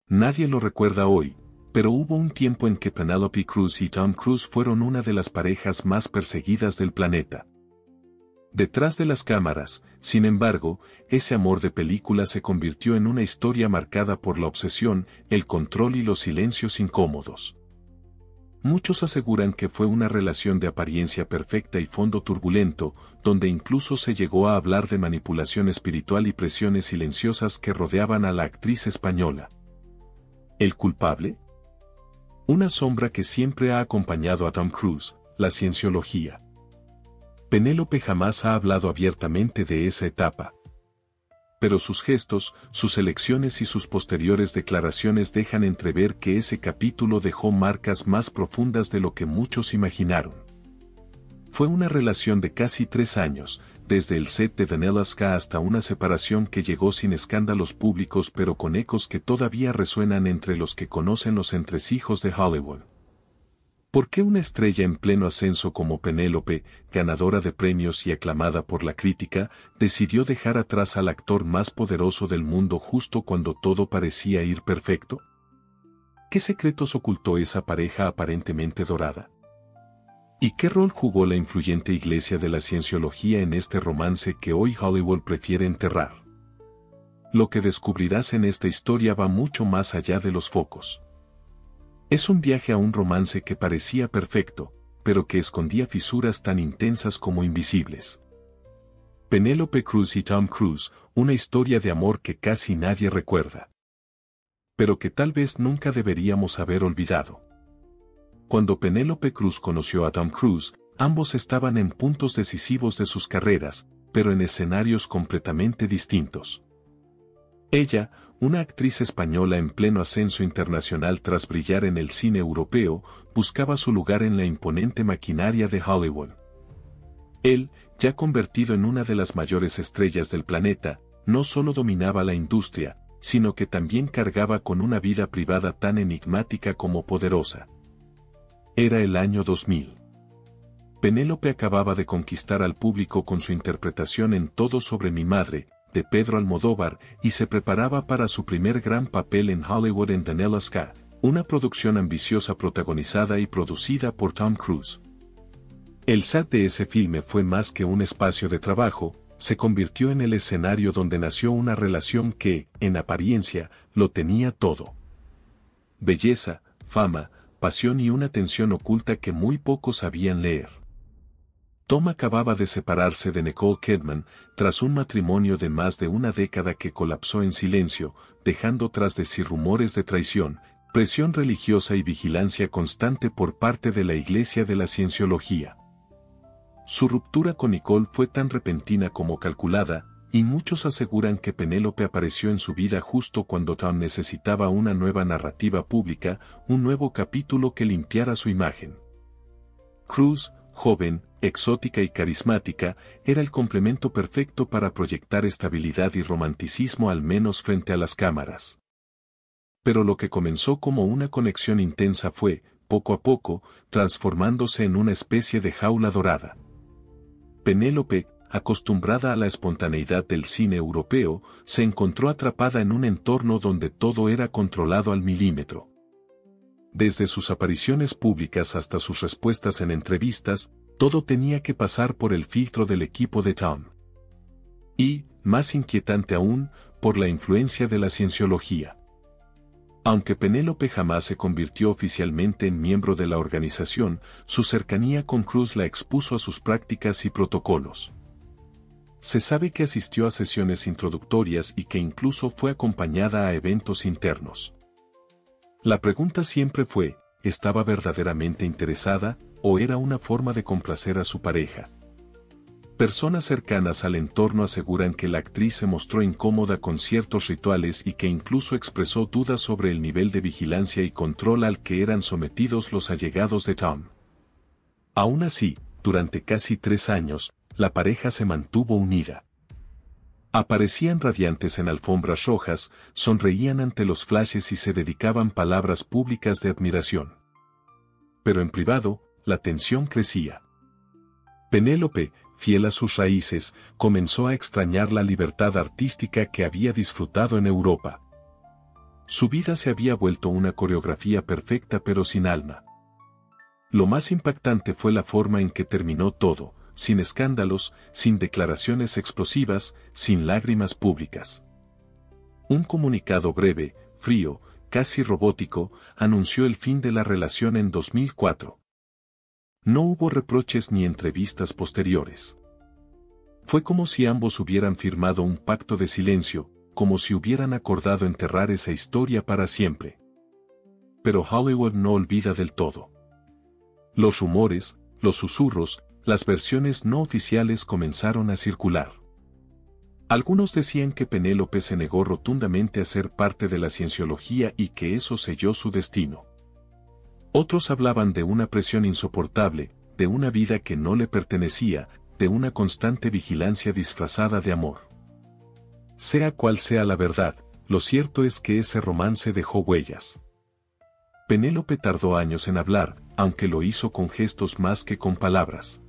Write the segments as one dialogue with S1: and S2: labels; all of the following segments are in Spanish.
S1: Nadie lo recuerda hoy, pero hubo un tiempo en que Penélope Cruz y Tom Cruise fueron una de las parejas más perseguidas del planeta. Detrás de las cámaras, sin embargo, ese amor de película se convirtió en una historia marcada por la obsesión, el control y los silencios incómodos. Muchos aseguran que fue una relación de apariencia perfecta y fondo turbulento, donde incluso se llegó a hablar de manipulación espiritual y presiones silenciosas que rodeaban a la actriz española. ¿El culpable? Una sombra que siempre ha acompañado a Tom Cruise, la cienciología. Penélope jamás ha hablado abiertamente de esa etapa. Pero sus gestos, sus elecciones y sus posteriores declaraciones dejan entrever que ese capítulo dejó marcas más profundas de lo que muchos imaginaron. Fue una relación de casi 3 años, desde el set de Vanilla Sky hasta una separación que llegó sin escándalos públicos pero con ecos que todavía resuenan entre los que conocen los entresijos de Hollywood. ¿Por qué una estrella en pleno ascenso como Penélope, ganadora de premios y aclamada por la crítica, decidió dejar atrás al actor más poderoso del mundo justo cuando todo parecía ir perfecto? ¿Qué secretos ocultó esa pareja aparentemente dorada? ¿Y qué rol jugó la influyente iglesia de la cienciología en este romance que hoy Hollywood prefiere enterrar? Lo que descubrirás en esta historia va mucho más allá de los focos. Es un viaje a un romance que parecía perfecto, pero que escondía fisuras tan intensas como invisibles. Penélope Cruz y Tom Cruise, una historia de amor que casi nadie recuerda. Pero que tal vez nunca deberíamos haber olvidado. Cuando Penélope Cruz conoció a Tom Cruise, ambos estaban en puntos decisivos de sus carreras, pero en escenarios completamente distintos. Ella, una actriz española en pleno ascenso internacional tras brillar en el cine europeo, buscaba su lugar en la imponente maquinaria de Hollywood. Él, ya convertido en una de las mayores estrellas del planeta, no solo dominaba la industria, sino que también cargaba con una vida privada tan enigmática como poderosa. Era el año 2000. Penélope acababa de conquistar al público con su interpretación en Todo sobre mi madre, de Pedro Almodóvar, y se preparaba para su primer gran papel en Hollywood en Vanilla Sky, una producción ambiciosa protagonizada y producida por Tom Cruise. El set de ese filme fue más que un espacio de trabajo, se convirtió en el escenario donde nació una relación que, en apariencia, lo tenía todo. Belleza, fama, pasión y una tensión oculta que muy pocos sabían leer. Tom acababa de separarse de Nicole Kidman, tras un matrimonio de más de una década que colapsó en silencio, dejando tras de sí rumores de traición, presión religiosa y vigilancia constante por parte de la Iglesia de la Cienciología. Su ruptura con Nicole fue tan repentina como calculada, y muchos aseguran que Penélope apareció en su vida justo cuando Tom necesitaba una nueva narrativa pública, un nuevo capítulo que limpiara su imagen. Cruz, joven, exótica y carismática, era el complemento perfecto para proyectar estabilidad y romanticismo al menos frente a las cámaras. Pero lo que comenzó como una conexión intensa fue, poco a poco, transformándose en una especie de jaula dorada. Penélope, acostumbrada a la espontaneidad del cine europeo, se encontró atrapada en un entorno donde todo era controlado al milímetro. Desde sus apariciones públicas hasta sus respuestas en entrevistas, todo tenía que pasar por el filtro del equipo de Tom. Y, más inquietante aún, por la influencia de la cienciología. Aunque Penélope jamás se convirtió oficialmente en miembro de la organización, su cercanía con Cruise la expuso a sus prácticas y protocolos. Se sabe que asistió a sesiones introductorias y que incluso fue acompañada a eventos internos. La pregunta siempre fue, ¿estaba verdaderamente interesada, o era una forma de complacer a su pareja? Personas cercanas al entorno aseguran que la actriz se mostró incómoda con ciertos rituales y que incluso expresó dudas sobre el nivel de vigilancia y control al que eran sometidos los allegados de Tom. Aún así, durante casi 3 años, la pareja se mantuvo unida. Aparecían radiantes en alfombras rojas, sonreían ante los flashes y se dedicaban palabras públicas de admiración. Pero en privado, la tensión crecía. Penélope, fiel a sus raíces, comenzó a extrañar la libertad artística que había disfrutado en Europa. Su vida se había vuelto una coreografía perfecta pero sin alma. Lo más impactante fue la forma en que terminó todo, sin escándalos, sin declaraciones explosivas, sin lágrimas públicas. Un comunicado breve, frío, casi robótico, anunció el fin de la relación en 2004. No hubo reproches ni entrevistas posteriores. Fue como si ambos hubieran firmado un pacto de silencio, como si hubieran acordado enterrar esa historia para siempre. Pero Hollywood no olvida del todo. Los rumores, los susurros, las versiones no oficiales comenzaron a circular. Algunos decían que Penélope se negó rotundamente a ser parte de la cienciología y que eso selló su destino. Otros hablaban de una presión insoportable, de una vida que no le pertenecía, de una constante vigilancia disfrazada de amor. Sea cual sea la verdad, lo cierto es que ese romance dejó huellas. Penélope tardó años en hablar, aunque lo hizo con gestos más que con palabras.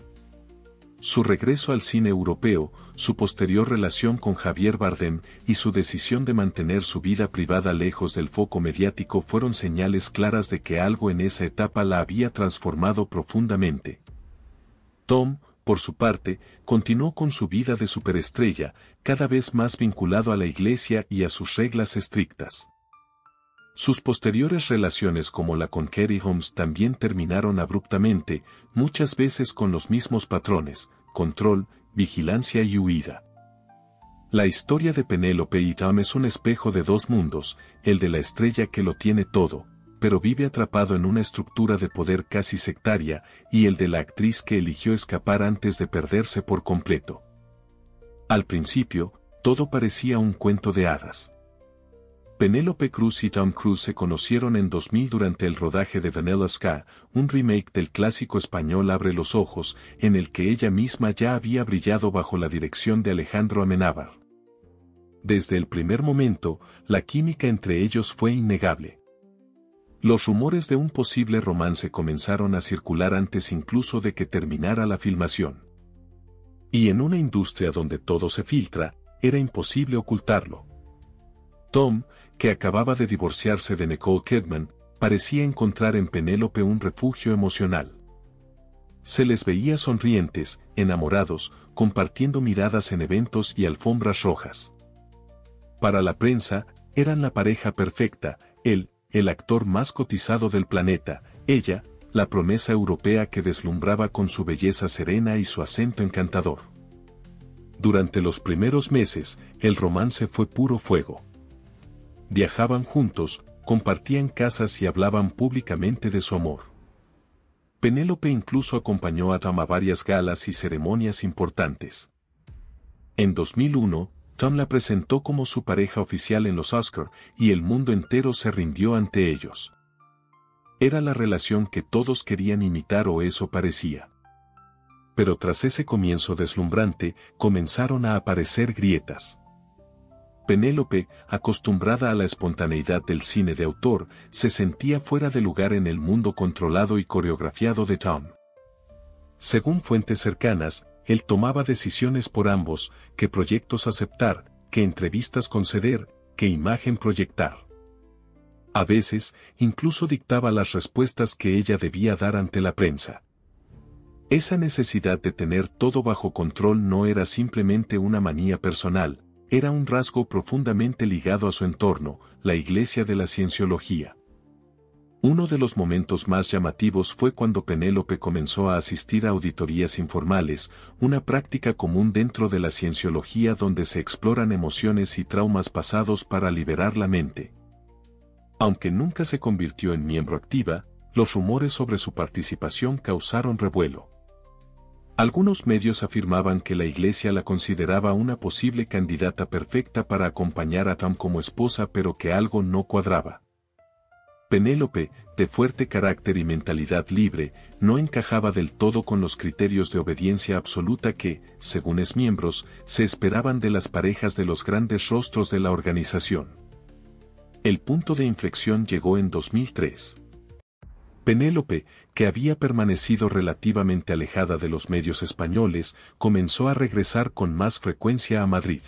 S1: Su regreso al cine europeo, su posterior relación con Javier Bardem y su decisión de mantener su vida privada lejos del foco mediático fueron señales claras de que algo en esa etapa la había transformado profundamente. Tom, por su parte, continuó con su vida de superestrella, cada vez más vinculado a la iglesia y a sus reglas estrictas. Sus posteriores relaciones como la con Katie Holmes también terminaron abruptamente, muchas veces con los mismos patrones: control, vigilancia y huida. La historia de Penélope y Tom es un espejo de dos mundos, el de la estrella que lo tiene todo, pero vive atrapado en una estructura de poder casi sectaria, y el de la actriz que eligió escapar antes de perderse por completo. Al principio, todo parecía un cuento de hadas. Penélope Cruz y Tom Cruise se conocieron en 2000 durante el rodaje de Vanilla Sky, un remake del clásico español Abre los ojos, en el que ella misma ya había brillado bajo la dirección de Alejandro Amenábar. Desde el primer momento, la química entre ellos fue innegable. Los rumores de un posible romance comenzaron a circular antes incluso de que terminara la filmación. Y en una industria donde todo se filtra, era imposible ocultarlo. Tom, que acababa de divorciarse de Nicole Kidman, parecía encontrar en Penélope un refugio emocional. Se les veía sonrientes, enamorados, compartiendo miradas en eventos y alfombras rojas. Para la prensa, eran la pareja perfecta, él, el actor más cotizado del planeta, ella, la promesa europea que deslumbraba con su belleza serena y su acento encantador. Durante los primeros meses, el romance fue puro fuego. Viajaban juntos, compartían casas y hablaban públicamente de su amor. Penélope incluso acompañó a Tom a varias galas y ceremonias importantes. En 2001, Tom la presentó como su pareja oficial en los Oscar, y el mundo entero se rindió ante ellos. Era la relación que todos querían imitar, o eso parecía. Pero tras ese comienzo deslumbrante, comenzaron a aparecer grietas. Penélope, acostumbrada a la espontaneidad del cine de autor, se sentía fuera de lugar en el mundo controlado y coreografiado de Tom. Según fuentes cercanas, él tomaba decisiones por ambos: qué proyectos aceptar, qué entrevistas conceder, qué imagen proyectar. A veces, incluso dictaba las respuestas que ella debía dar ante la prensa. Esa necesidad de tener todo bajo control no era simplemente una manía personal, era un rasgo profundamente ligado a su entorno, la Iglesia de la Cienciología. Uno de los momentos más llamativos fue cuando Penélope comenzó a asistir a auditorías informales, una práctica común dentro de la cienciología donde se exploran emociones y traumas pasados para liberar la mente. Aunque nunca se convirtió en miembro activa, los rumores sobre su participación causaron revuelo. Algunos medios afirmaban que la Iglesia la consideraba una posible candidata perfecta para acompañar a Tom como esposa, pero que algo no cuadraba. Penélope, de fuerte carácter y mentalidad libre, no encajaba del todo con los criterios de obediencia absoluta que, según los miembros, se esperaban de las parejas de los grandes rostros de la organización. El punto de inflexión llegó en 2003. Penélope, que había permanecido relativamente alejada de los medios españoles, comenzó a regresar con más frecuencia a Madrid.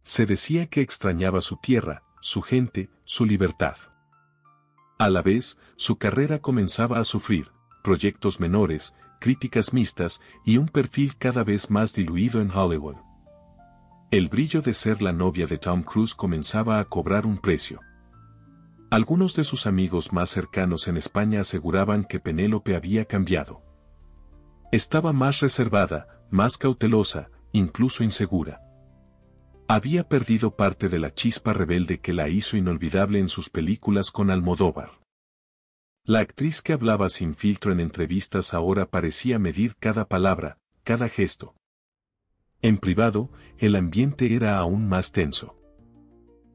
S1: Se decía que extrañaba su tierra, su gente, su libertad. A la vez, su carrera comenzaba a sufrir proyectos menores, críticas mixtas y un perfil cada vez más diluido en Hollywood. El brillo de ser la novia de Tom Cruise comenzaba a cobrar un precio. Algunos de sus amigos más cercanos en España aseguraban que Penélope había cambiado. Estaba más reservada, más cautelosa, incluso insegura. Había perdido parte de la chispa rebelde que la hizo inolvidable en sus películas con Almodóvar. La actriz que hablaba sin filtro en entrevistas ahora parecía medir cada palabra, cada gesto. En privado, el ambiente era aún más tenso.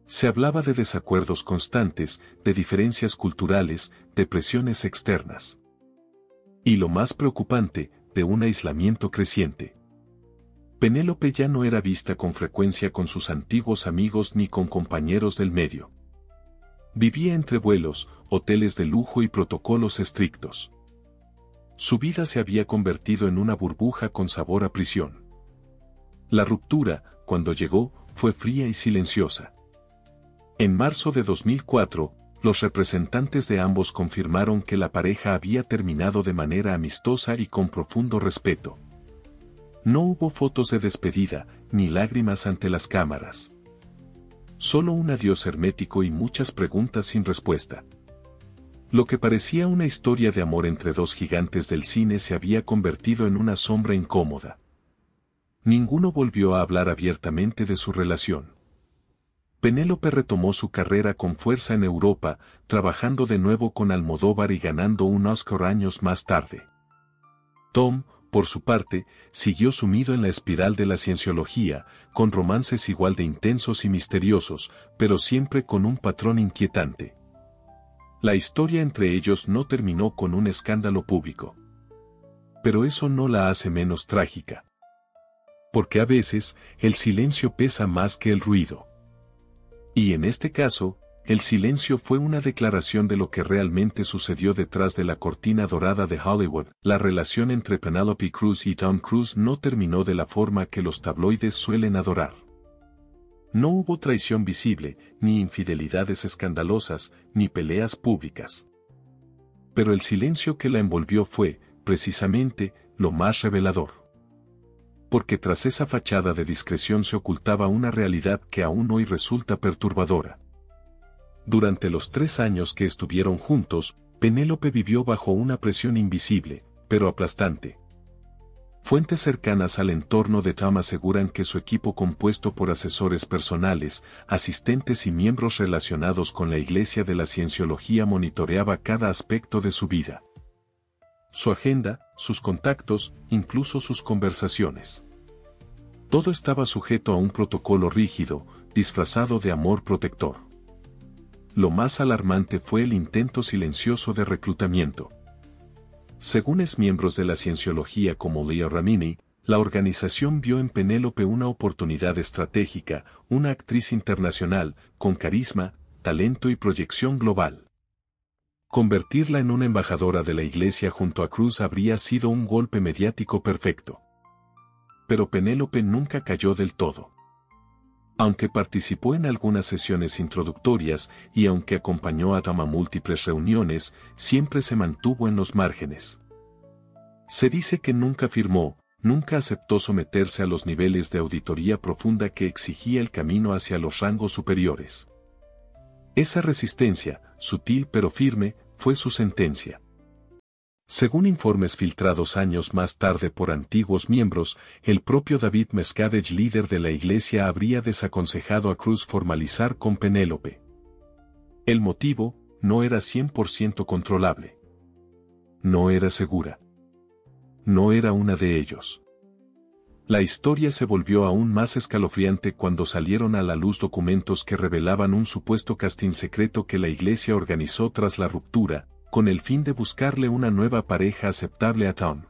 S1: Se hablaba de desacuerdos constantes, de diferencias culturales, de presiones externas. Y lo más preocupante, de un aislamiento creciente. Penélope ya no era vista con frecuencia con sus antiguos amigos ni con compañeros del medio. Vivía entre vuelos, hoteles de lujo y protocolos estrictos. Su vida se había convertido en una burbuja con sabor a prisión. La ruptura, cuando llegó, fue fría y silenciosa. En marzo de 2004, los representantes de ambos confirmaron que la pareja había terminado de manera amistosa y con profundo respeto. No hubo fotos de despedida, ni lágrimas ante las cámaras. Solo un adiós hermético y muchas preguntas sin respuesta. Lo que parecía una historia de amor entre dos gigantes del cine se había convertido en una sombra incómoda. Ninguno volvió a hablar abiertamente de su relación. Penélope retomó su carrera con fuerza en Europa, trabajando de nuevo con Almodóvar y ganando un Oscar años más tarde. Tom, por su parte, siguió sumido en la espiral de la cienciología, con romances igual de intensos y misteriosos, pero siempre con un patrón inquietante. La historia entre ellos no terminó con un escándalo público. Pero eso no la hace menos trágica. Porque a veces, el silencio pesa más que el ruido. Y en este caso, el silencio fue una declaración de lo que realmente sucedió detrás de la cortina dorada de Hollywood. La relación entre Penélope Cruz y Tom Cruise no terminó de la forma que los tabloides suelen adorar. No hubo traición visible, ni infidelidades escandalosas, ni peleas públicas. Pero el silencio que la envolvió fue, precisamente, lo más revelador. Porque tras esa fachada de discreción se ocultaba una realidad que aún hoy resulta perturbadora. Durante los 3 años que estuvieron juntos, Penélope vivió bajo una presión invisible, pero aplastante. Fuentes cercanas al entorno de Tom aseguran que su equipo compuesto por asesores personales, asistentes y miembros relacionados con la Iglesia de la Cienciología monitoreaba cada aspecto de su vida. Su agenda, sus contactos, incluso sus conversaciones. Todo estaba sujeto a un protocolo rígido, disfrazado de amor protector. Lo más alarmante fue el intento silencioso de reclutamiento. Según miembros de la cienciología como Leo Ramini, la organización vio en Penélope una oportunidad estratégica, una actriz internacional, con carisma, talento y proyección global. Convertirla en una embajadora de la Iglesia junto a Cruz habría sido un golpe mediático perfecto. Pero Penélope nunca cayó del todo. Aunque participó en algunas sesiones introductorias y aunque acompañó a Tom a múltiples reuniones, siempre se mantuvo en los márgenes. Se dice que nunca firmó, nunca aceptó someterse a los niveles de auditoría profunda que exigía el camino hacia los rangos superiores. Esa resistencia, sutil pero firme, fue su sentencia. Según informes filtrados años más tarde por antiguos miembros, el propio David Miscavige, líder de la Iglesia, habría desaconsejado a Cruz formalizar con Penélope. El motivo no era 100% controlable. No era segura. No era una de ellos. La historia se volvió aún más escalofriante cuando salieron a la luz documentos que revelaban un supuesto casting secreto que la Iglesia organizó tras la ruptura, con el fin de buscarle una nueva pareja aceptable a Tom.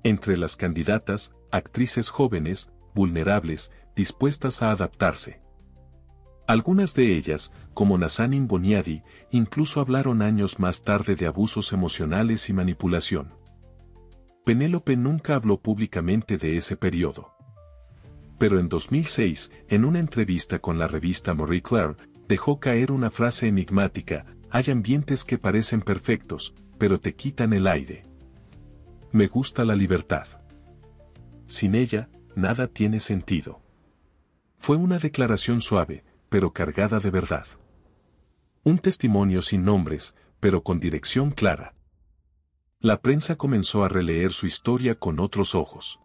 S1: Entre las candidatas, actrices jóvenes, vulnerables, dispuestas a adaptarse. Algunas de ellas, como Nazanin Boniadi, incluso hablaron años más tarde de abusos emocionales y manipulación. Penélope nunca habló públicamente de ese periodo. Pero en 2006, en una entrevista con la revista Marie Claire, dejó caer una frase enigmática: hay ambientes que parecen perfectos, pero te quitan el aire. Me gusta la libertad. Sin ella, nada tiene sentido. Fue una declaración suave, pero cargada de verdad. Un testimonio sin nombres, pero con dirección clara. La prensa comenzó a releer su historia con otros ojos.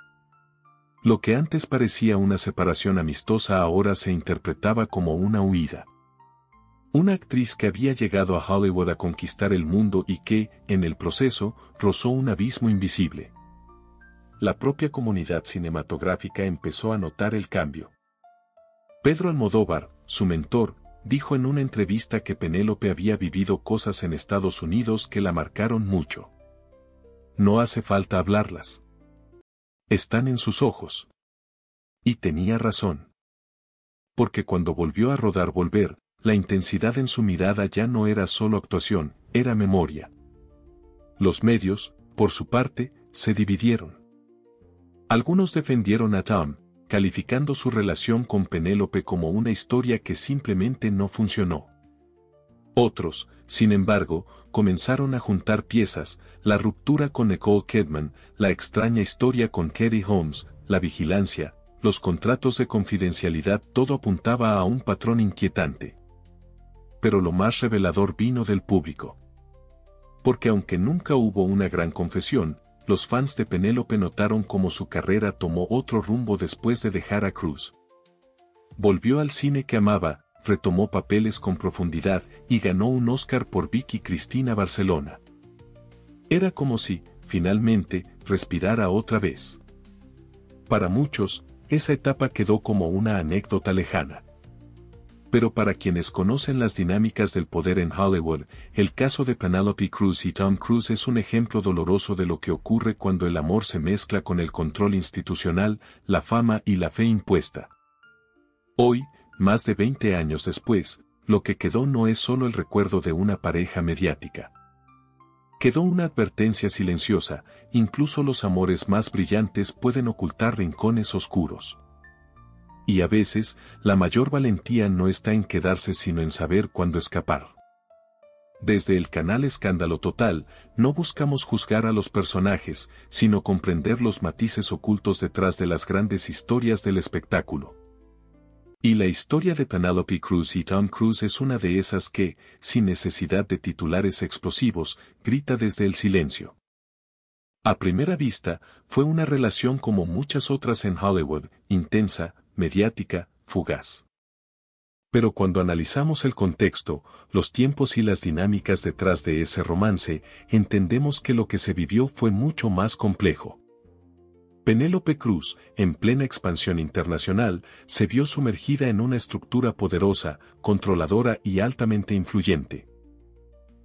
S1: Lo que antes parecía una separación amistosa ahora se interpretaba como una huida. Una actriz que había llegado a Hollywood a conquistar el mundo y que, en el proceso, rozó un abismo invisible. La propia comunidad cinematográfica empezó a notar el cambio. Pedro Almodóvar, su mentor, dijo en una entrevista que Penélope había vivido cosas en Estados Unidos que la marcaron mucho. No hace falta hablarlas. Están en sus ojos. Y tenía razón. Porque cuando volvió a rodar Volver, la intensidad en su mirada ya no era solo actuación, era memoria. Los medios, por su parte, se dividieron. Algunos defendieron a Tom, calificando su relación con Penélope como una historia que simplemente no funcionó. Otros, sin embargo, comenzaron a juntar piezas: la ruptura con Nicole Kidman, la extraña historia con Katie Holmes, la vigilancia, los contratos de confidencialidad, todo apuntaba a un patrón inquietante. Pero lo más revelador vino del público. Porque aunque nunca hubo una gran confesión, los fans de Penélope notaron cómo su carrera tomó otro rumbo después de dejar a Cruise. Volvió al cine que amaba, retomó papeles con profundidad y ganó un Oscar por Vicky Cristina Barcelona. Era como si, finalmente, respirara otra vez. Para muchos, esa etapa quedó como una anécdota lejana. Pero para quienes conocen las dinámicas del poder en Hollywood, el caso de Penélope Cruz y Tom Cruise es un ejemplo doloroso de lo que ocurre cuando el amor se mezcla con el control institucional, la fama y la fe impuesta. Hoy, más de 20 años después, lo que quedó no es solo el recuerdo de una pareja mediática. Quedó una advertencia silenciosa: incluso los amores más brillantes pueden ocultar rincones oscuros. Y a veces, la mayor valentía no está en quedarse sino en saber cuándo escapar. Desde el canal Escándalo Total, no buscamos juzgar a los personajes, sino comprender los matices ocultos detrás de las grandes historias del espectáculo. Y la historia de Penélope Cruz y Tom Cruise es una de esas que, sin necesidad de titulares explosivos, grita desde el silencio. A primera vista, fue una relación como muchas otras en Hollywood: intensa, mediática, fugaz. Pero cuando analizamos el contexto, los tiempos y las dinámicas detrás de ese romance, entendemos que lo que se vivió fue mucho más complejo. Penélope Cruz, en plena expansión internacional, se vio sumergida en una estructura poderosa, controladora y altamente influyente.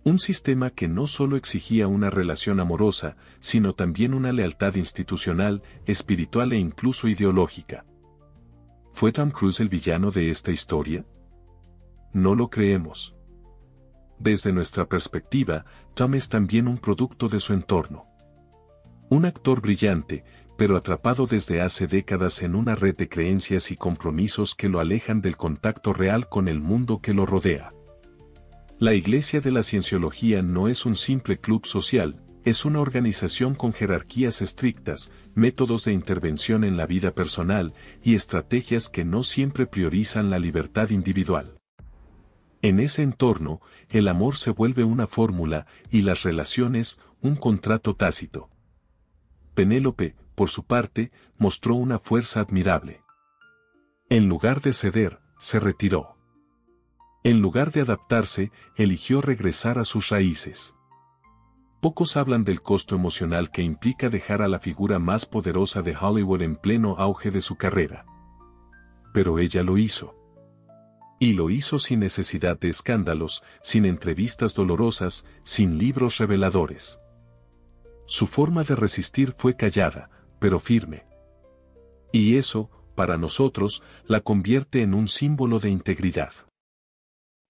S1: Un sistema que no solo exigía una relación amorosa, sino también una lealtad institucional, espiritual e incluso ideológica. ¿Fue Tom Cruise el villano de esta historia? No lo creemos. Desde nuestra perspectiva, Tom es también un producto de su entorno. Un actor brillante, pero atrapado desde hace décadas en una red de creencias y compromisos que lo alejan del contacto real con el mundo que lo rodea. La Iglesia de la Cienciología no es un simple club social, es una organización con jerarquías estrictas, métodos de intervención en la vida personal y estrategias que no siempre priorizan la libertad individual. En ese entorno, el amor se vuelve una fórmula y las relaciones, un contrato tácito. Penélope, por su parte, mostró una fuerza admirable. En lugar de ceder, se retiró. En lugar de adaptarse, eligió regresar a sus raíces. Pocos hablan del costo emocional que implica dejar a la figura más poderosa de Hollywood en pleno auge de su carrera. Pero ella lo hizo. Y lo hizo sin necesidad de escándalos, sin entrevistas dolorosas, sin libros reveladores. Su forma de resistir fue callada, pero firme. Y eso, para nosotros, la convierte en un símbolo de integridad.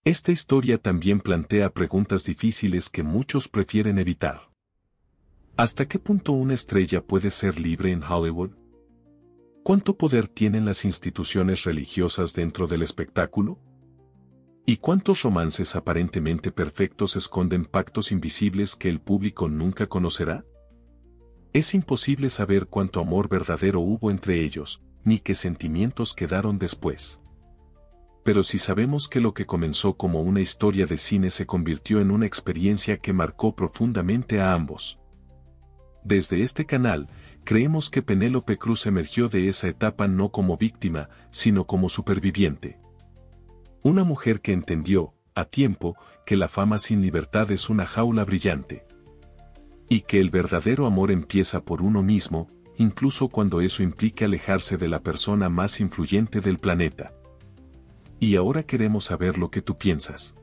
S1: Esta historia también plantea preguntas difíciles que muchos prefieren evitar. ¿Hasta qué punto una estrella puede ser libre en Hollywood? ¿Cuánto poder tienen las instituciones religiosas dentro del espectáculo? ¿Y cuántos romances aparentemente perfectos esconden pactos invisibles que el público nunca conocerá? Es imposible saber cuánto amor verdadero hubo entre ellos, ni qué sentimientos quedaron después. Pero sí sabemos que lo que comenzó como una historia de cine se convirtió en una experiencia que marcó profundamente a ambos. Desde este canal, creemos que Penélope Cruz emergió de esa etapa no como víctima, sino como superviviente. Una mujer que entendió, a tiempo, que la fama sin libertad es una jaula brillante. Y que el verdadero amor empieza por uno mismo, incluso cuando eso implique alejarse de la persona más influyente del planeta. Y ahora queremos saber lo que tú piensas.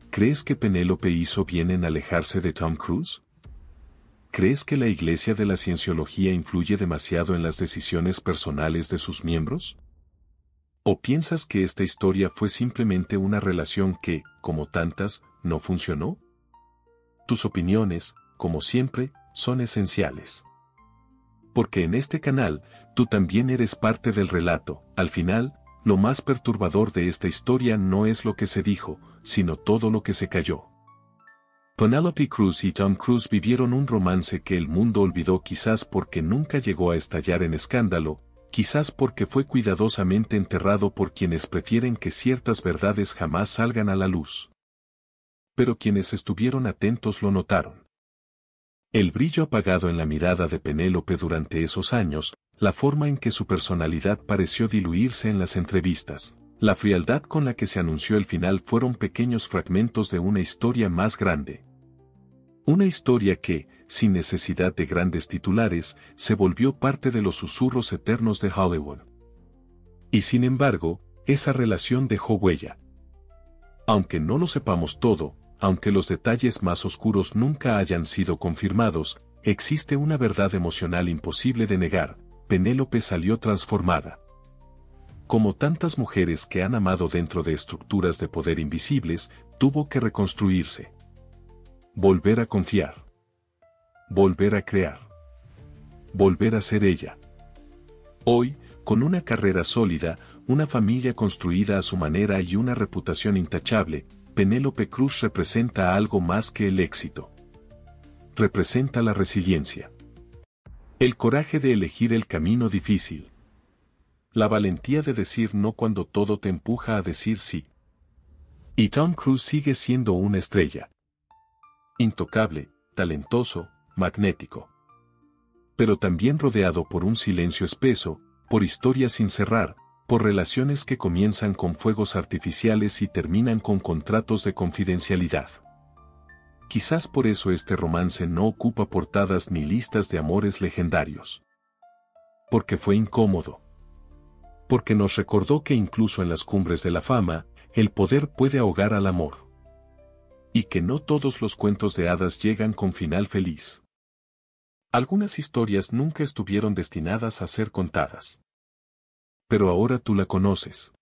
S1: ¿Crees que Penélope hizo bien en alejarse de Tom Cruise? ¿Crees que la Iglesia de la Cienciología influye demasiado en las decisiones personales de sus miembros? ¿O piensas que esta historia fue simplemente una relación que, como tantas, no funcionó? Tus opiniones, como siempre, son esenciales. Porque en este canal, tú también eres parte del relato. Al final, lo más perturbador de esta historia no es lo que se dijo, sino todo lo que se cayó. Penélope Cruz y Tom Cruise vivieron un romance que el mundo olvidó, quizás porque nunca llegó a estallar en escándalo, quizás porque fue cuidadosamente enterrado por quienes prefieren que ciertas verdades jamás salgan a la luz. Pero quienes estuvieron atentos lo notaron. El brillo apagado en la mirada de Penélope durante esos años, la forma en que su personalidad pareció diluirse en las entrevistas, la frialdad con la que se anunció el final fueron pequeños fragmentos de una historia más grande. Una historia que, sin necesidad de grandes titulares, se volvió parte de los susurros eternos de Hollywood. Y sin embargo, esa relación dejó huella. Aunque no lo sepamos todo, aunque los detalles más oscuros nunca hayan sido confirmados, existe una verdad emocional imposible de negar: Penélope salió transformada. Como tantas mujeres que han amado dentro de estructuras de poder invisibles, tuvo que reconstruirse. Volver a confiar. Volver a crear. Volver a ser ella. Hoy, con una carrera sólida, una familia construida a su manera y una reputación intachable, Penélope Cruz representa algo más que el éxito. Representa la resiliencia. El coraje de elegir el camino difícil. La valentía de decir no cuando todo te empuja a decir sí. Y Tom Cruise sigue siendo una estrella. Intocable, talentoso, magnético. Pero también rodeado por un silencio espeso, por historias sin cerrar, por relaciones que comienzan con fuegos artificiales y terminan con contratos de confidencialidad. Quizás por eso este romance no ocupa portadas ni listas de amores legendarios. Porque fue incómodo. Porque nos recordó que incluso en las cumbres de la fama, el poder puede ahogar al amor. Y que no todos los cuentos de hadas llegan con final feliz. Algunas historias nunca estuvieron destinadas a ser contadas. Pero ahora tú la conoces.